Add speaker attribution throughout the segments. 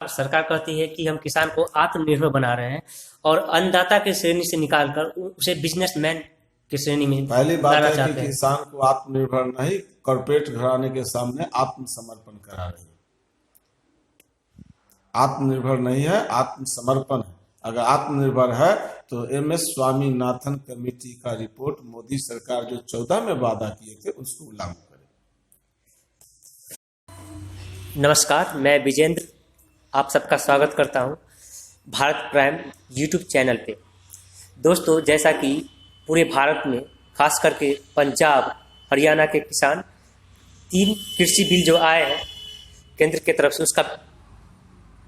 Speaker 1: सरकार कहती है कि हम किसान को आत्मनिर्भर बना रहे हैं और अन्नदाता की श्रेणी से निकालकर उसे बिजनेसमैन की श्रेणी में
Speaker 2: पहली बात
Speaker 1: लाना
Speaker 2: है कि
Speaker 1: चाहते हैं।
Speaker 2: किसान को आत्मनिर्भर नहीं, कॉर्पोरेट घराने के सामने आत्मसमर्पण करा रही है। आत्मनिर्भर नहीं है, आत्मसमर्पण है। अगर आत्मनिर्भर है तो MS स्वामीनाथन कमेटी का रिपोर्ट मोदी सरकार जो 14 में वादा किए थे उसको लागू करे।
Speaker 1: नमस्कार, मैं विजेंद्र आप सबका स्वागत करता हूं भारत प्राइम यूट्यूब चैनल पे। दोस्तों, जैसा कि पूरे भारत में खास करके पंजाब हरियाणा के किसान 3 कृषि बिल जो आए हैं केंद्र की तरफ से उसका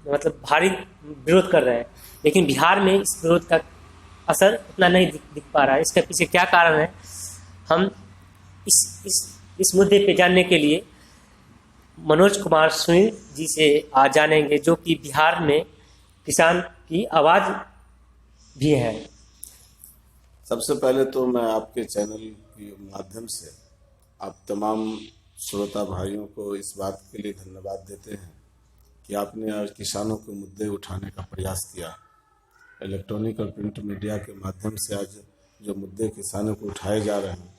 Speaker 1: मतलब भारी विरोध कर रहे हैं, लेकिन बिहार में इस विरोध का असर उतना नहीं दिख पा रहा है। इसके पीछे क्या कारण है, हम इस मुद्दे पे जानने के लिए मनोज कुमार सुनील जी से आज जानेंगे, जो कि बिहार में किसान की आवाज भी है।
Speaker 2: सबसे पहले तो मैं आपके चैनल के माध्यम से आप तमाम श्रोता भाइयों को इस बात के लिए धन्यवाद देते हैं कि आपने आज किसानों के मुद्दे उठाने का प्रयास किया। इलेक्ट्रॉनिक और प्रिंट मीडिया के माध्यम से आज जो मुद्दे किसानों को उठाए जा रहे हैं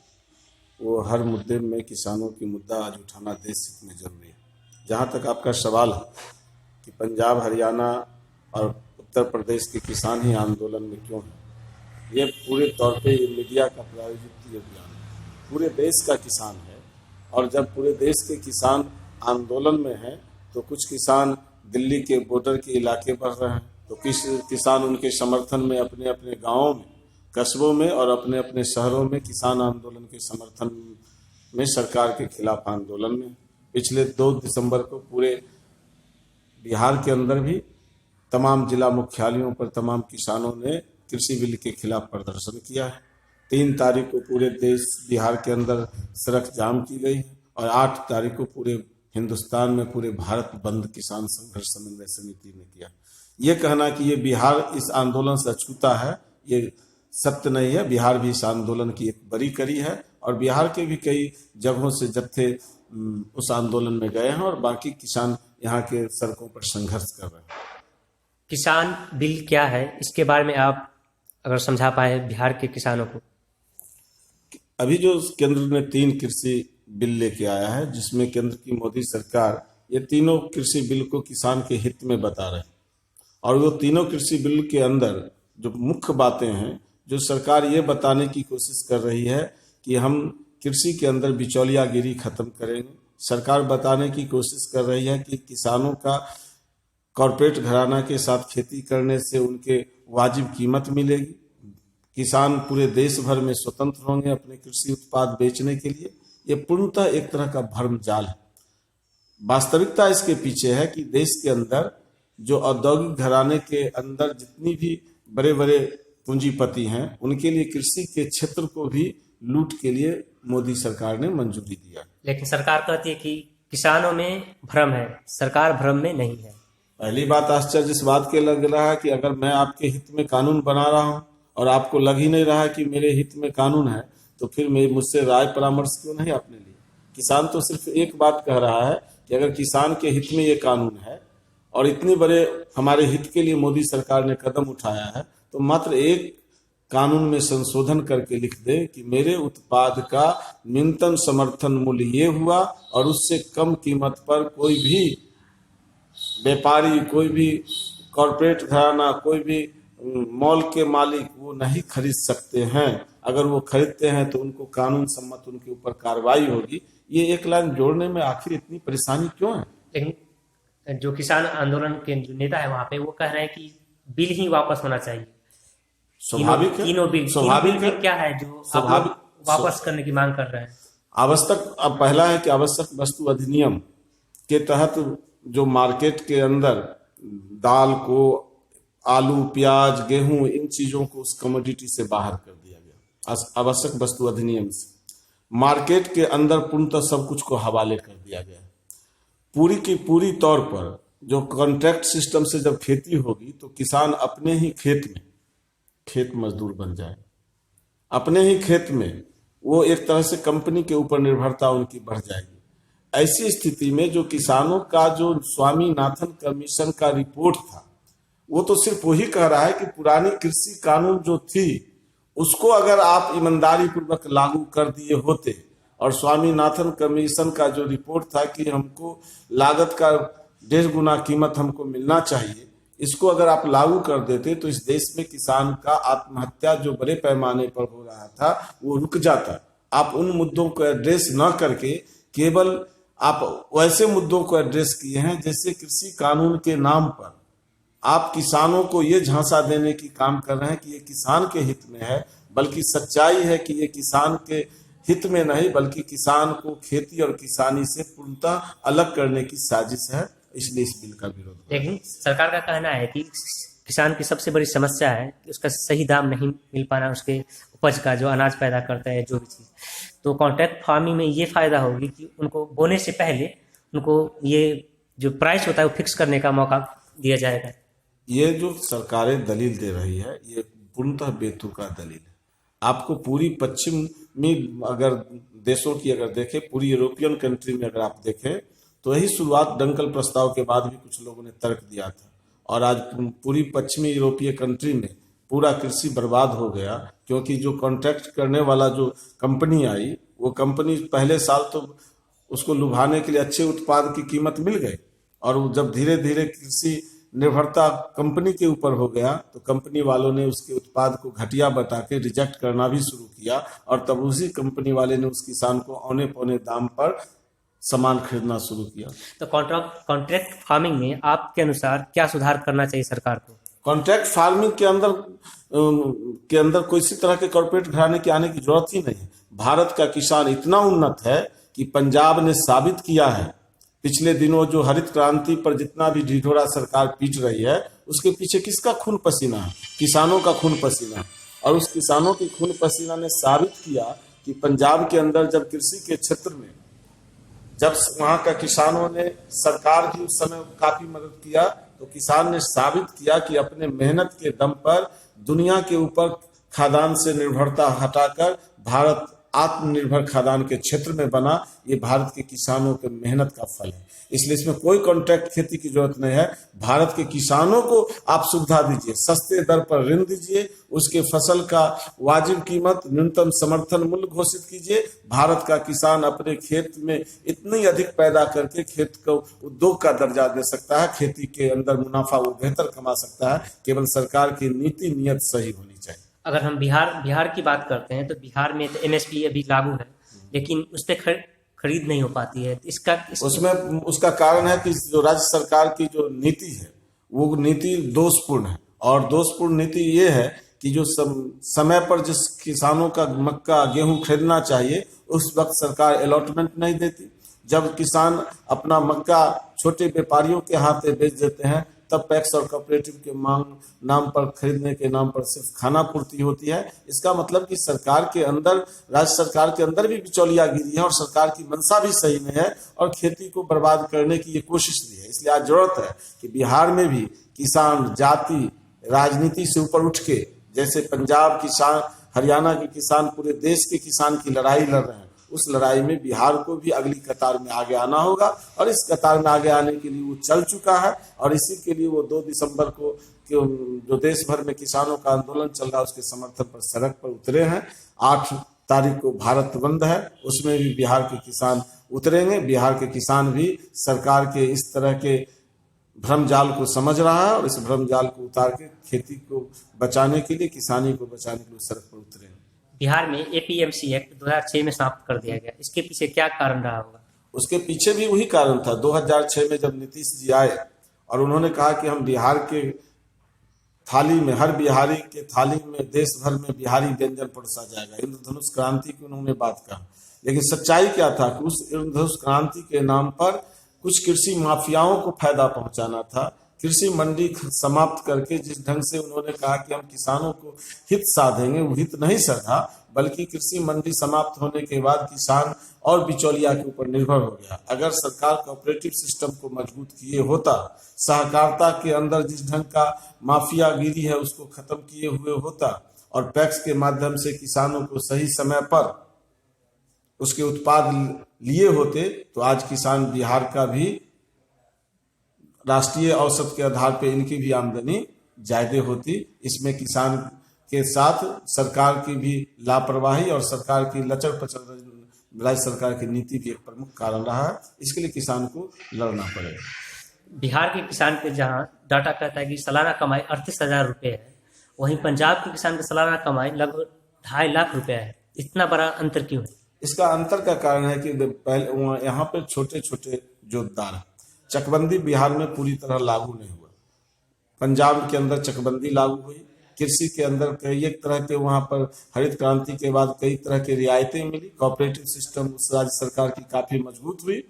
Speaker 2: वो हर मुद्दे में किसानों की मुद्दा आज उठाना देश हित में जरूरी है। जहाँ तक आपका सवाल है कि पंजाब हरियाणा और उत्तर प्रदेश के किसान ही आंदोलन में क्यों हैं, ये पूरे तौर पे ये मीडिया का प्रायोजित ये अभियान है। पूरे देश का किसान है और जब पूरे देश के किसान आंदोलन में हैं तो कुछ किसान दिल्ली के बॉर्डर के इलाके बढ़ रहे हैं, तो किसान उनके समर्थन में अपने अपने गाँवों में, कस्बों में और अपने अपने शहरों में किसान आंदोलन के समर्थन में सरकार के खिलाफ आंदोलन में। पिछले 2 दिसंबर को पूरे बिहार के अंदर भी तमाम जिला मुख्यालयों पर तमाम किसानों ने कृषि बिल के खिलाफ प्रदर्शन किया है। 3 तारीख को पूरे देश बिहार के अंदर सड़क जाम की गई है और 8 तारीख को पूरे हिंदुस्तान में पूरे भारत बंद किसान संघर्ष समन्वय समिति ने किया। ये कहना कि ये बिहार इस आंदोलन से अछूता है, ये सत्य नहीं है। बिहार भी इस आंदोलन की एक बड़ी कड़ी है और बिहार के भी कई जगहों से जत्थे उस आंदोलन में गए हैं और बाकी किसान यहाँ के सड़कों पर संघर्ष कर रहे हैं।
Speaker 1: किसान बिल क्या है, इसके बारे में आप अगर समझा पाए बिहार के किसानों को।
Speaker 2: अभी जो केंद्र ने 3 कृषि बिल लेके आया है, जिसमें केंद्र की मोदी सरकार ये तीनों कृषि बिल को किसान के हित में बता रहे हैं और वो तीनों कृषि बिल के अंदर जो मुख्य बातें हैं, जो सरकार ये बताने की कोशिश कर रही है कि हम कृषि के अंदर बिचौलियागिरी खत्म करेंगे। सरकार बताने की कोशिश कर रही है कि किसानों का कॉर्पोरेट घराना के साथ खेती करने से उनके वाजिब कीमत मिलेगी। किसान पूरे देश भर में स्वतंत्र होंगे अपने कृषि उत्पाद बेचने के लिए। ये पूर्णतः एक तरह का भ्रम जाल है। वास्तविकता इसके पीछे है कि देश के अंदर जो औद्योगिक घराने के अंदर जितनी भी बड़े बड़े पूंजीपति हैं, उनके लिए कृषि के क्षेत्र को भी लूट के लिए मोदी सरकार ने मंजूरी दिया।
Speaker 1: लेकिन सरकार कहती है कि किसानों में भ्रम है, सरकार भ्रम में नहीं है।
Speaker 2: पहली बात आश्चर्य इस बात के लग रहा है कि अगर मैं आपके हित में कानून बना रहा हूं और आपको लग ही नहीं रहा है कि मेरे हित में कानून है, तो फिर मुझसे राय परामर्श क्यों नहीं आपने लिया। किसान तो सिर्फ एक बात कह रहा है कि अगर किसान के हित में ये कानून है और इतने बड़े हमारे हित के लिए मोदी सरकार ने कदम उठाया है, तो मात्र एक कानून में संशोधन करके लिख दे कि मेरे उत्पाद का न्यूनतम समर्थन मूल्य ये हुआ और उससे कम कीमत पर कोई भी व्यापारी, कोई भी कॉर्पोरेट घराना, कोई भी मॉल के मालिक वो नहीं खरीद सकते हैं। अगर वो खरीदते हैं तो उनको कानून सम्मत उनके ऊपर कार्रवाई होगी। ये एक लाइन जोड़ने में आखिर इतनी परेशानी क्यों है?
Speaker 1: लेकिन जो किसान आंदोलन के जो नेता है वहां पे वो कह रहे हैं कि बिल ही वापस होना चाहिए।
Speaker 2: स्वाभाविक है,
Speaker 1: तीनों बिल क्या है जो
Speaker 2: स्वाभाविक
Speaker 1: वापस करने की मांग कर रहे हैं?
Speaker 2: आवश्यक, अब पहला है कि आवश्यक वस्तु अधिनियम के तहत जो मार्केट के अंदर दाल को, आलू, प्याज, गेहूं, इन चीजों को उस कमोडिटी से बाहर कर दिया गया। आवश्यक वस्तु अधिनियम से मार्केट के अंदर पूर्णतः सब कुछ को हवाले कर दिया गया। पूरी की पूरी तौर पर जो कॉन्ट्रैक्ट सिस्टम से जब खेती होगी तो किसान अपने ही खेत में खेत मजदूर बन जाए। अपने ही खेत में वो एक तरह से कंपनी के ऊपर निर्भरता उनकी बढ़ जाएगी। ऐसी स्थिति में जो किसानों का जो स्वामीनाथन कमीशन का रिपोर्ट था, वो तो सिर्फ वही कह रहा है कि पुरानी कृषि कानून जो थी उसको अगर आप ईमानदारी पूर्वक लागू कर दिए होते, और स्वामीनाथन कमीशन का जो रिपोर्ट था कि हमको लागत का 1.5 गुना कीमत हमको मिलना चाहिए, इसको अगर आप लागू कर देते तो इस देश में किसान का आत्महत्या जो बड़े पैमाने पर हो रहा था वो रुक जाता। आप उन मुद्दों को एड्रेस न करके केवल आप वैसे मुद्दों को एड्रेस किए हैं जैसे कृषि कानून के नाम पर आप किसानों को ये झांसा देने की काम कर रहे हैं कि ये किसान के हित में है, बल्कि सच्चाई है कि ये किसान के हित में नहीं बल्कि किसान को खेती और किसानी से पूर्णतः अलग करने की साजिश है। इसलिए इस बिल का विरोध।
Speaker 1: लेकिन सरकार का कहना है कि किसान की सबसे बड़ी समस्या है कि उसका सही दाम नहीं मिल पाना, उसके उपज का जो अनाज पैदा करता है जो भी चीज़। तो कॉन्ट्रैक्ट फार्मिंग में ये फायदा होगी कि उनको बोने से पहले उनको ये जो प्राइस होता है वो फिक्स करने का मौका दिया जाएगा।
Speaker 2: ये जो सरकारें दलील दे रही है ये पूर्णतः बेतुका दलील है। आपको पूरी पश्चिमी अगर देशों की अगर देखें, पूरी यूरोपियन कंट्री में अगर आप देखें तो यही शुरुआत डंकल प्रस्ताव के बाद भी कुछ लोगों ने तर्क दिया था, और आज पूरी पश्चिमी यूरोपीय कंट्री में पूरा कृषि बर्बाद हो गया, क्योंकि जो कॉन्ट्रैक्ट करने वाला जो कंपनी आई वो कंपनी पहले साल तो उसको लुभाने के लिए अच्छे उत्पाद की कीमत मिल गई, और वो जब धीरे धीरे कृषि निर्भरता कंपनी के ऊपर हो गया तो कंपनी वालों ने उसके उत्पाद को घटिया बता के रिजेक्ट करना भी शुरू किया, और तब उसी कंपनी वाले ने उस किसान को औने पौने दाम पर सामान खरीदना शुरू किया।
Speaker 1: तो कॉन्ट्रैक्ट फार्मिंग में आपके अनुसार क्या सुधार करना चाहिए सरकार को?
Speaker 2: कॉन्ट्रैक्ट फार्मिंग के अंदर किसी तरह के कॉर्पोरेट घराने के आने की जरूरत ही नहीं है। भारत का किसान इतना उन्नत है कि पंजाब ने साबित किया है, पिछले दिनों जो हरित क्रांति पर जितना भी ढिढोरा सरकार पीट रही है उसके पीछे किसका खून पसीना है? किसानों का खून पसीना है। और उस किसानों की खून पसीना ने साबित किया कि पंजाब के अंदर जब कृषि के क्षेत्र में जब वहां का किसानों ने सरकार की उस समय काफी मदद किया तो किसान ने साबित किया कि अपने मेहनत के दम पर दुनिया के ऊपर खाद्यान्न से निर्भरता हटाकर भारत आत्मनिर्भर खाद्यान्न के क्षेत्र में बना। ये भारत के किसानों के मेहनत का फल है, इसलिए इसमें कोई कॉन्ट्रैक्ट खेती की जरूरत नहीं है। भारत के किसानों को आप सुविधा दीजिए, सस्ते दर पर ऋण दीजिए, उसके फसल का वाजिब कीमत न्यूनतम समर्थन मूल्य घोषित कीजिए। भारत का किसान अपने खेत में इतनी अधिक पैदा करके खेत को उद्योग का दर्जा दे सकता है, खेती के अंदर मुनाफा वो बेहतर कमा सकता है। केवल सरकार की नीति नियत सही होनी चाहिए।
Speaker 1: अगर हम बिहार की बात करते हैं तो बिहार में तो एमएसपी अभी लागू है, लेकिन उस पर खरीद नहीं हो पाती है।
Speaker 2: उसमें उसका कारण है कि जो राज्य सरकार की जो नीति है वो नीति दोषपूर्ण है, और दोषपूर्ण नीति ये है कि जो समय पर जिस किसानों का मक्का गेहूं खरीदना चाहिए उस वक्त सरकार अलॉटमेंट नहीं देती। जब किसान अपना मक्का छोटे व्यापारियों के हाथ में बेच देते हैं तब पैक्स और कोऑपरेटिव के मांग नाम पर खरीदने के नाम पर सिर्फ खाना पूर्ति होती है। इसका मतलब कि सरकार के अंदर, राज्य सरकार के अंदर भी बिचौलियागिरी है और सरकार की मंशा भी सही नहीं है और खेती को बर्बाद करने की ये कोशिश भी है। इसलिए आज जरूरत है कि बिहार में भी किसान जाति राजनीति से ऊपर उठ के, जैसे पंजाब किसान, हरियाणा के किसान पूरे देश के किसान की लड़ाई लड़ रहे हैं, उस लड़ाई में बिहार को भी अगली कतार में आगे आना होगा। और इस कतार में आगे आने के लिए वो चल चुका है, और इसी के लिए वो 2 दिसंबर को जो देश भर में किसानों का आंदोलन चल रहा है उसके समर्थन पर सड़क पर उतरे हैं। 8 तारीख को भारत बंद है, उसमें भी बिहार के किसान उतरेंगे। बिहार के किसान भी सरकार के इस तरह के भ्रम जाल को समझ रहा है और इस भ्रम जाल को उतार के खेती को बचाने के लिए, किसानी को बचाने के लिए सड़क पर उतरेंगे।
Speaker 1: बिहार में एपीएमसी एक्ट 2006 में समाप्त कर दिया गया, इसके पीछे क्या कारण रहा होगा?
Speaker 2: उसके पीछे भी वही कारण था। 2006 में जब नीतीश जी आए और उन्होंने कहा कि हम बिहार के थाली में, हर बिहारी के थाली में देश भर में बिहारी व्यंजन परोसा जाएगा, इंद्रधनुष क्रांति की उन्होंने बात कहा। लेकिन सच्चाई क्या था कि उस इंद्रधनुष क्रांति के नाम पर कुछ कृषि माफियाओं को फायदा पहुंचाना था। कृषि मंडी समाप्त करके जिस ढंग से उन्होंने कहा कि हम किसानों को हित साधेंगे, वो हित नहीं साधा, बल्कि कृषि मंडी समाप्त होने के बाद किसान और बिचौलिया के ऊपर निर्भर हो गया। अगर सरकार कोऑपरेटिव सिस्टम को मजबूत किए होता, सहकारिता के अंदर जिस ढंग का माफियागिरी है उसको खत्म किए हुए होता, और पैक्स के माध्यम से किसानों को सही समय पर उसके उत्पाद लिए होते तो आज किसान बिहार का भी राष्ट्रीय औसत के आधार पर इनकी भी आमदनी ज्यादा होती। इसमें किसान के साथ सरकार की भी लापरवाही और सरकार की लचर पचर राज्य सरकार की नीति भी एक प्रमुख कारण रहा है। इसके लिए किसान को लड़ना पड़ेगा।
Speaker 1: बिहार के किसान के जहां डाटा कहता है कि सालाना कमाई 38,000 रुपये है, वहीं पंजाब के किसान की सालाना कमाई लगभग 2.5 लाख रुपया है। इतना बड़ा अंतर क्यों है?
Speaker 2: इसका अंतर का कारण है कि पहले यहाँ पे छोटे छोटे जोतदार, चकबंदी बिहार में पूरी तरह लागू नहीं हुआ। पंजाब के अंदर चकबंदी लागू हुई, कृषि के अंदर कई एक तरह के वहां पर हरित क्रांति के बाद कई तरह की रियायतें मिली, कोऑपरेटिव सिस्टम उस राज्य सरकार की काफी मजबूत हुई।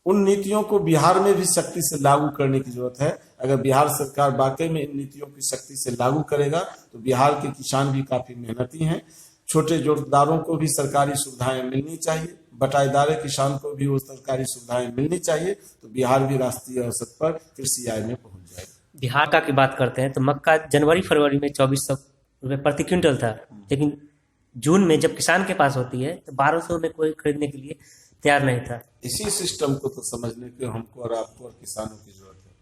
Speaker 2: उन नीतियों को बिहार में भी सख्ती से लागू करने की जरूरत है। अगर बिहार सरकार वाकई में इन नीतियों की सख्ती से लागू करेगा तो बिहार के किसान भी काफी मेहनती हैं। छोटे जोतदारों को भी सरकारी सुविधाएं मिलनी चाहिए, बटाईदार किसान को भी वो सरकारी सुविधाएं मिलनी चाहिए, तो बिहार भी राष्ट्रीय औसत पर कृषि आय में पहुंच जाएगा।
Speaker 1: बिहार का की बात करते हैं तो मक्का जनवरी फरवरी में 2400 रुपये प्रति क्विंटल था, लेकिन जून में जब किसान के पास होती है तो 1200 में कोई खरीदने के लिए तैयार नहीं था।
Speaker 2: इसी सिस्टम को तो समझने के हमको और आपको और किसानों की जरूरत है।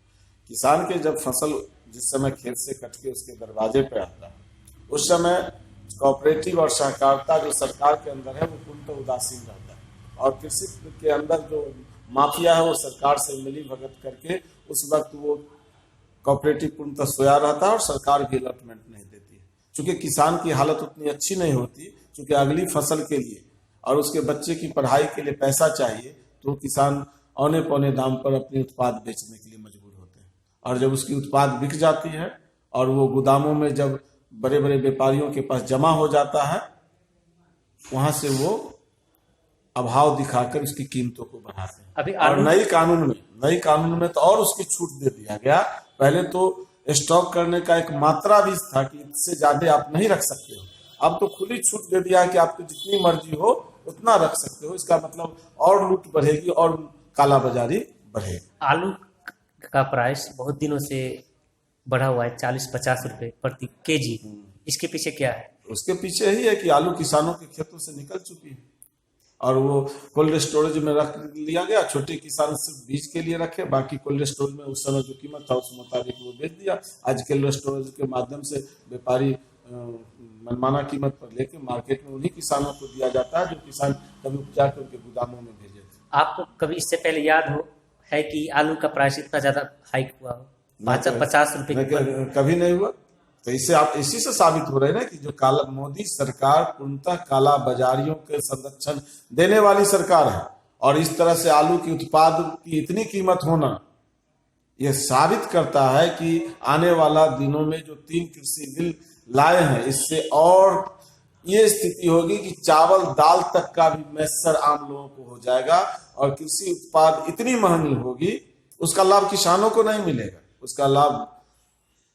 Speaker 2: किसान के जब फसल जिस समय खेत से कट के उसके दरवाजे पे आता है, उस समय कोऑपरेटिव और सहकारिता जो सरकार के अंदर है वो पूर्णतः उदासीन रहता है, और कृषि के अंदर जो माफिया है वो सरकार से मिली भगत करके उस वक्त वो कोऑपरेटिव पूर्णतः सोया रहता है और सरकार भी अलॉटमेंट नहीं देती है। चूंकि किसान की हालत उतनी अच्छी नहीं होती, चूंकि अगली फसल के लिए और उसके बच्चे की पढ़ाई के लिए पैसा चाहिए, तो किसान औने पौने दाम पर अपने उत्पाद बेचने के लिए मजबूर होते हैं। और जब उसकी उत्पाद बिक जाती है और वो गोदामों में जब बड़े बड़े व्यापारियों के पास जमा हो जाता है, वहां से वो अभाव दिखाकर उसकी कीमतों को बढ़ाते हैं।
Speaker 1: अभी
Speaker 2: और नई कानून में तो और उसकी छूट दे दिया गया। पहले तो स्टॉक करने का एक मात्रा भी था कि इससे ज्यादा आप नहीं रख सकते हो, अब तो खुली छूट दे दिया है कि आपको जितनी मर्जी हो उतना रख सकते हो। इसका मतलब और लूट बढ़ेगी और काला बाजारी बढ़ेगी।
Speaker 1: आलू का प्राइस बहुत दिनों से बढ़ा हुआ है, 40-50 रुपए प्रति केजी। इसके पीछे क्या है?
Speaker 2: उसके पीछे ही है कि आलू किसानों के खेतों से निकल चुकी है और वो कोल्ड स्टोरेज में रख लिया गया। छोटे किसान सिर्फ बीज के लिए रखे, बाकी कोल्ड स्टोरेज में उस समय जो कीमत था उस मुताबिक वो बेच दिया। आज कोल्ड स्टोरेज के माध्यम से व्यापारी मनमाना कीमत पर लेके मार्केट में उन्हीं किसानों को दिया जाता है जो किसान कभी उपजा के उनके गोदामों में भेजे थे।
Speaker 1: आपको कभी इससे पहले याद हो है कि आलू का प्राइस इतना ज्यादा हाइक हुआ हो, 50 रुपए?
Speaker 2: कभी नहीं हुआ। तो इससे आप इसी से साबित हो रहे हैं कि जो काला मोदी सरकार पूर्णतः काला बाजारियों के संरक्षण देने वाली सरकार है, और इस तरह से आलू की उत्पाद की इतनी कीमत होना यह साबित करता है कि आने वाला दिनों में जो 3 कृषि बिल लाए हैं, इससे और ये स्थिति होगी कि चावल दाल तक का भी मैसर आम लोगों को हो जाएगा, और कृषि उत्पाद इतनी महंगी होगी उसका लाभ किसानों को नहीं मिलेगा, उसका लाभ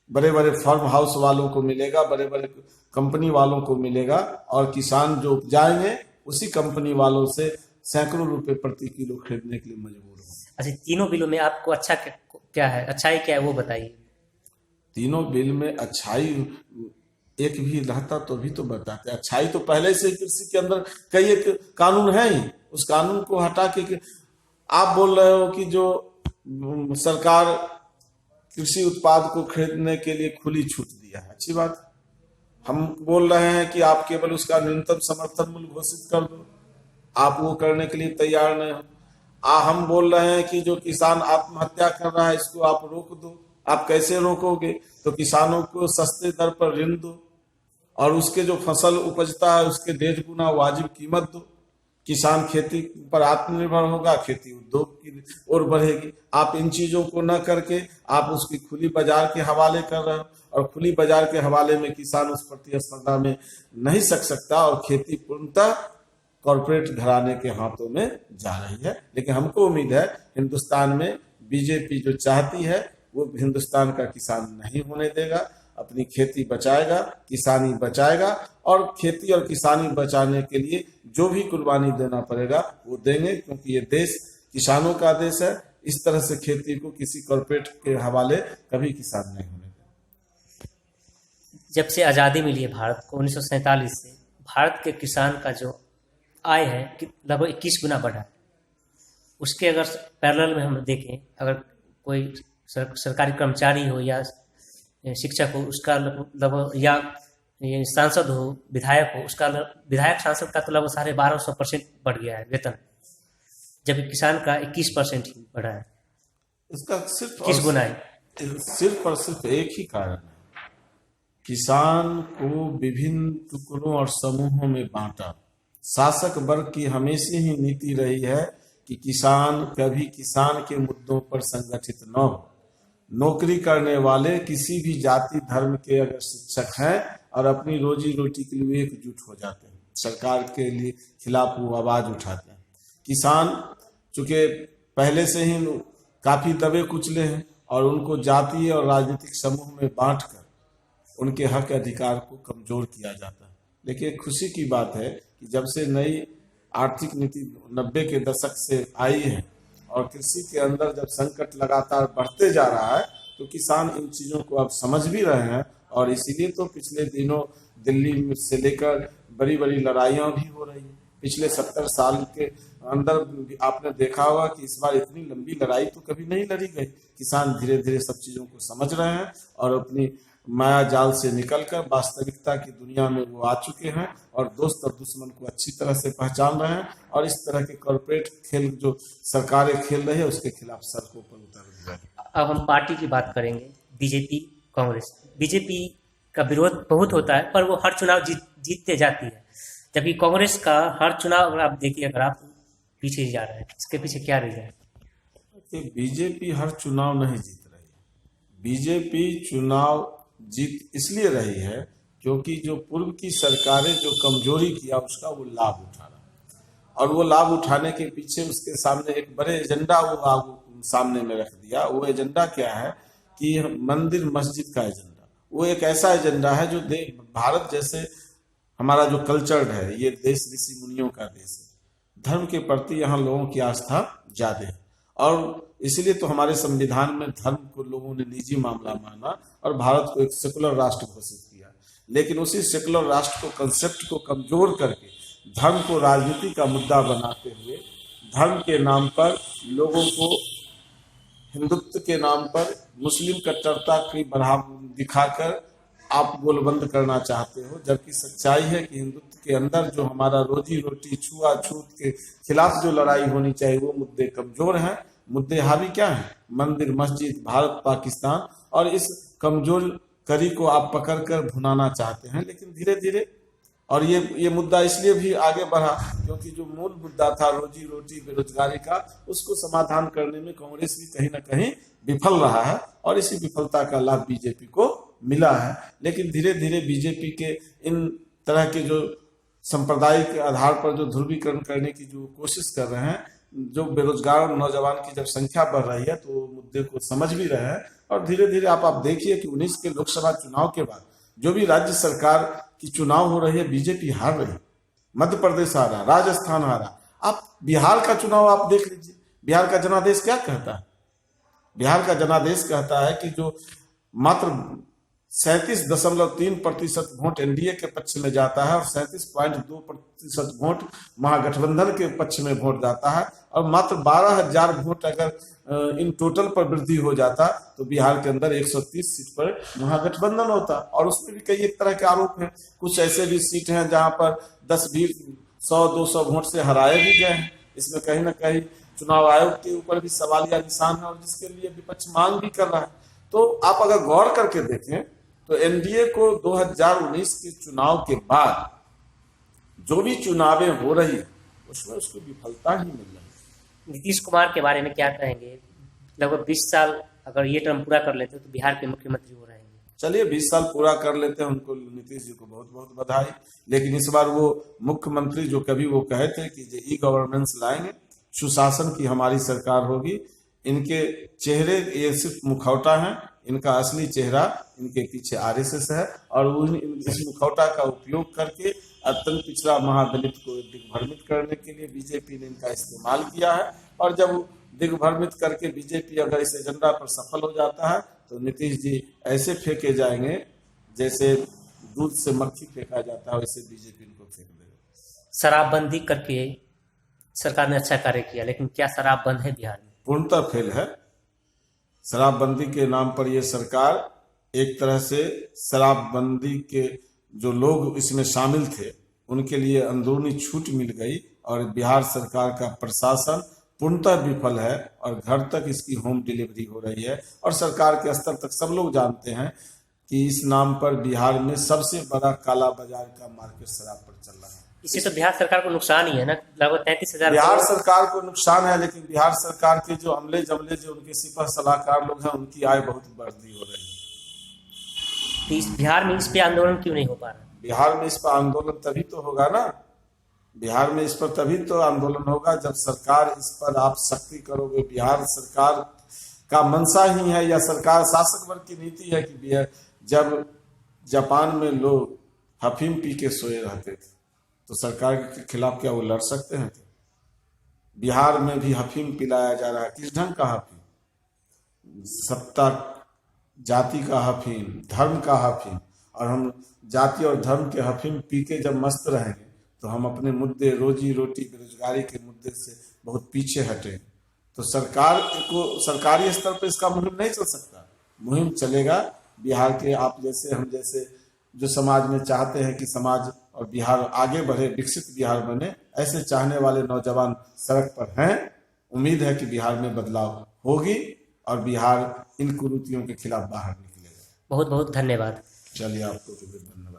Speaker 2: बड़े बड़े फार्म हाउस वालों को मिलेगा, बड़े बड़े कंपनी वालों को मिलेगा, और किसान जो उपजाएंगे उसी कंपनी वालों से सैकड़ों रुपए प्रति किलो खरीदने के लिए मजबूर होंगे।
Speaker 1: अच्छा, तीनों बिलों में आपको अच्छा क्या है, अच्छाई क्या है वो बताइए।
Speaker 2: तीनों बिल में अच्छाई एक भी रहता तो भी तो बताते। अच्छाई तो पहले से कृषि के अंदर कई एक कानून है ही, उस कानून को हटा के आप बोल रहे हो कि जो सरकार कृषि उत्पाद को खरीदने के लिए खुली छूट दिया है, अच्छी बात। हम बोल रहे हैं कि आप केवल उसका न्यूनतम समर्थन मूल्य घोषित कर दो, आप वो करने के लिए तैयार नहीं हो। हम बोल रहे हैं कि जो किसान आत्महत्या कर रहा है इसको आप रोक दो। आप कैसे रोकोगे? तो किसानों को सस्ते दर पर ऋण दो, और उसके जो फसल उपजता है उसके 1.5 गुना वाजिब कीमत दो। किसान खेती पर आत्मनिर्भर होगा, खेती उद्योग की ओर बढ़ेगी। आप इन चीजों को न करके आप उसकी खुली बाजार के हवाले कर रहे हो, और खुली बाजार के हवाले में किसान उस प्रतिस्पर्धा में नहीं सक सकता, और खेती पूर्णतः कॉर्पोरेट घराने के हाथों में जा रही है। लेकिन हमको उम्मीद है हिंदुस्तान में बीजेपी जो चाहती है वो हिंदुस्तान का किसान नहीं होने देगा। अपनी खेती बचाएगा, किसानी बचाएगा, और खेती और किसानी बचाने के लिए जो भी कुर्बानी देना पड़ेगा वो देंगे, क्योंकि ये देश किसानों का देश है। इस तरह से खेती को किसी कॉर्पोरेट के हवाले कभी किसान नहीं होने देगा।
Speaker 1: जब से आज़ादी मिली है भारत को 1947 से, भारत के किसान का जो आय है कि लगभग 21 गुना बढ़ा है। उसके अगर पैरेलल में हम देखें, अगर कोई सरकारी कर्मचारी हो या शिक्षक हो, उसका लगभग या ये सांसद हो, विधायक हो, उसका विधायक सांसद का तो लगभग 1250% बढ़ गया है वेतन, जबकि किसान का 21% ही बढ़ा है।
Speaker 2: इसका सिर्फ
Speaker 1: 21 गुना है।
Speaker 2: सिर्फ और सिर्फ एक ही कारण है, किसान को विभिन्न टुकड़ों और समूहों में बांटा। शासक वर्ग की हमेशा ही नीति रही है कि किसान कभी किसान के मुद्दों पर संगठित न हो। नौकरी करने वाले किसी भी जाति धर्म के अगर शिक्षक हैं और अपनी रोजी रोटी के लिए एकजुट हो जाते हैं, सरकार के लिए खिलाफ वो आवाज उठाते हैं। किसान चूंकि पहले से ही काफी दबे कुचले हैं और उनको जातीय और राजनीतिक समूह में बांटकर उनके हक अधिकार को कमजोर किया जाता है। लेकिन खुशी की बात है कि जब से नई आर्थिक नीति 90 के दशक से आई है और कृषि के अंदर जब संकट लगातार बढ़ते जा रहा है, तो किसान इन चीजों को अब समझ भी रहे हैं। और इसीलिए तो पिछले दिनों दिल्ली से लेकर बड़ी बड़ी लड़ाइयां भी हो रही हैं। पिछले 70 साल के अंदर आपने देखा होगा कि इस बार इतनी लंबी लड़ाई तो कभी नहीं लड़ी गई। किसान धीरे धीरे सब चीजों को समझ रहे हैं और अपनी माया जाल से निकलकर वास्तविकता की दुनिया में वो आ चुके हैं और दोस्त और दुश्मन को अच्छी तरह से पहचान रहे हैं और इस तरह के कॉर्पोरेट खेल जो सरकारें खेल रही है उसके खिलाफ सड़कों पर उतर रही है।
Speaker 1: अब हम पार्टी की बात करेंगे, बीजेपी कांग्रेस। बीजेपी का विरोध बहुत होता है पर वो हर चुनाव जीतते जाती है, जबकि कांग्रेस का हर चुनाव अगर आप देखिए, अगर आप पीछे जा रहे हैं, इसके पीछे क्या रीजन है?
Speaker 2: बीजेपी हर चुनाव नहीं जीत रही है। बीजेपी चुनाव जीत इसलिए रही है क्योंकि जो पूर्व की सरकारें जो कमजोरी किया उसका वो लाभ उठा रहा और वो लाभ उठाने के पीछे उसके सामने एक बड़े एजेंडा वो सामने में रख दिया। वो एजेंडा क्या है कि मंदिर मस्जिद का एजेंडा। वो एक ऐसा एजेंडा है जो भारत जैसे हमारा जो कल्चर है, ये देश ऋषि मुनियों का देश है। धर्म के प्रति यहाँ लोगों की आस्था ज्यादा है और इसलिए तो हमारे संविधान में धर्म को लोगों ने निजी मामला माना और भारत को एक सेकुलर राष्ट्र घोषित किया। लेकिन उसी सेकुलर राष्ट्र को कंसेप्ट को कमजोर करके धर्म को राजनीति का मुद्दा बनाते हुए धर्म के नाम पर लोगों को हिंदुत्व के नाम पर मुस्लिम कट्टरता की बढ़ावा दिखाकर आप गोलबंद करना चाहते हो, जबकि सच्चाई है कि हिंदुत्व के अंदर जो हमारा रोजी रोटी छुआछूत के खिलाफ जो लड़ाई होनी चाहिए वो मुद्दे कमजोर हैं। मुद्दे हावी क्या है? मंदिर मस्जिद, भारत पाकिस्तान, और इस कमजोर कड़ी को आप पकड़कर भुनाना चाहते हैं। लेकिन धीरे धीरे और ये मुद्दा इसलिए भी आगे बढ़ा क्योंकि जो मूल मुद्दा था रोजी रोटी बेरोजगारी का, उसको समाधान करने में कांग्रेस भी कहीं ना कहीं विफल रहा है और इसी विफलता का लाभ बीजेपी को मिला है। लेकिन धीरे धीरे बीजेपी के इन तरह के जो सांप्रदायिक आधार पर जो ध्रुवीकरण करने की जो कोशिश कर रहे हैं, जो बेरोजगार नौजवान की जब संख्या बढ़ रही है तो मुद्दे को समझ भी रहे हैं और धीरे धीरे आप देखिए कि 19 के लोकसभा चुनाव के बाद जो भी राज्य सरकार की चुनाव हो रही है बीजेपी हार रही। मध्य प्रदेश हारा, राजस्थान हारा। आप बिहार का चुनाव आप देख लीजिए, बिहार का जनादेश क्या कहता है? बिहार का जनादेश कहता है कि जो मात्र 37.3% वोट एनडीए के पक्ष में जाता है और 37.2% वोट महागठबंधन के पक्ष में वोट जाता है और मात्र 12,000 वोट अगर इन टोटल पर वृद्धि हो जाता तो बिहार के अंदर 130 सीट पर महागठबंधन होता। और उसमें भी कई एक तरह के आरोप हैं। कुछ ऐसे भी सीट हैं जहां पर 10, 20, 100, 200 वोट से हराए भी गए हैं। इसमें कहीं ना कहीं चुनाव आयोग के ऊपर भी सवालिया निशान है और जिसके लिए विपक्ष मांग भी कर रहा है। तो आप अगर गौर करके देखें तो एनडीए को 2019 के चुनाव के बाद जो भी चुनावें हो रही है उसमें उसको विफलता ही मिल रही है।
Speaker 1: नीतीश कुमार के बारे में क्या कहेंगे? लगभग 20 साल अगर ये टर्म पूरा कर लेते तो बिहार के मुख्यमंत्री हो रहेंगे।
Speaker 2: चलिए 20 साल पूरा कर लेते हैं, उनको नीतीश जी को बहुत बहुत बधाई। लेकिन इस बार वो मुख्यमंत्री जो कभी वो कहे थे कि ई गवर्नेंस लाएंगे, सुशासन की हमारी सरकार होगी, इनके चेहरे ये सिर्फ मुखौटा है, इनका असली चेहरा इनके पीछे आरएसएस है और इस मुखौटा का उपयोग करके अत्यंत पिछड़ा महादलित को दिग्भ्रमित करने के लिए बीजेपी ने इनका इस्तेमाल किया है। और जब दिग्भ्रमित करके बीजेपी अगर इस एजेंडा पर सफल हो जाता है तो नीतीश जी ऐसे फेंके जाएंगे जैसे दूध से मक्खी फेंका जाता है, वैसे बीजेपी इनको फेंक देगा।
Speaker 1: शराबबंदी करके सरकार ने अच्छा कार्य किया, लेकिन क्या शराब बंद है बिहार में?
Speaker 2: पूर्णतः फेल है। शराबबंदी के नाम पर ये सरकार एक तरह से शराबबंदी के जो लोग इसमें शामिल थे उनके लिए अंदरूनी छूट मिल गई, और बिहार सरकार का प्रशासन पूर्णतः विफल है और घर तक इसकी होम डिलीवरी हो रही है। और सरकार के स्तर तक सब लोग जानते हैं कि इस नाम पर बिहार में सबसे बड़ा काला बाजार का मार्केट शराब पर चल रहा है।
Speaker 1: इससे तो बिहार सरकार को नुकसान ही है ना, लगभग 33,000
Speaker 2: बिहार सरकार को नुकसान है, लेकिन बिहार सरकार के जो अमले जमले जो उनके सिपह सलाहकार लोग हैं उनकी आय बहुत बढ़ती हो रही है।
Speaker 1: तो इस बिहार में इस पे आंदोलन क्यों नहीं हो पा रहा?
Speaker 2: बिहार में इस पर आंदोलन तभी तो होगा ना, बिहार में इस पर तभी तो आंदोलन होगा जब सरकार इस पर आप सख्ती करोगे। बिहार सरकार का मंशा ही है या सरकार शासक वर्ग की नीति है कि जब जापान में लोग अफीम पी के सोए रहते थे तो सरकार के खिलाफ क्या वो लड़ सकते हैं? बिहार में भी अफीम पिलाया जा रहा है। किस ढंग का अफीम? सत्ता जाति का अफीम, धर्म का अफीम। और हम जाति और धर्म के अफीम पी के जब मस्त रहेंगे तो हम अपने मुद्दे रोजी रोटी बेरोजगारी के मुद्दे से बहुत पीछे हटेंगे। तो सरकार को सरकारी स्तर पर इसका मुहिम नहीं चल सकता। मुहिम चलेगा बिहार के आप जैसे हम जैसे जो समाज में चाहते हैं कि समाज और बिहार आगे बढ़े, विकसित बिहार बने, ऐसे चाहने वाले नौजवान सड़क पर हैं। उम्मीद है कि बिहार में बदलाव होगी और बिहार इन कुरीतियों के खिलाफ बाहर निकलेगा।
Speaker 1: बहुत बहुत धन्यवाद।
Speaker 2: चलिए, आपको भी धन्यवाद।